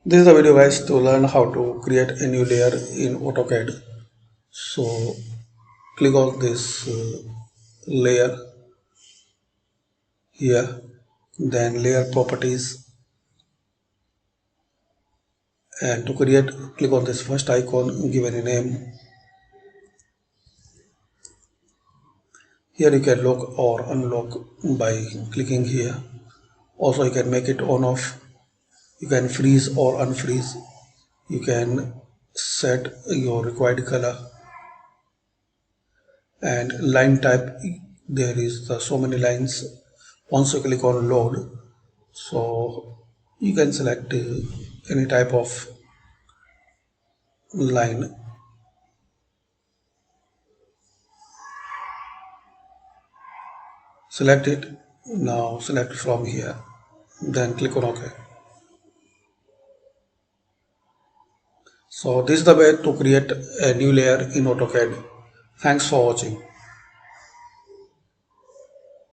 This is the video guys to learn how to create a new layer in Autocad. So click on this layer here, then layer properties, and to create click on this first icon, give any name. Here you can lock or unlock by clicking here. Also you can make it on off, you can freeze or unfreeze, you can set your required color and line type. There is so many lines. Once you click on load, so you can select any type of line. Select it. Now select from here, then click on OK. So this is the way to create a new layer in AutoCAD. Thanks for watching.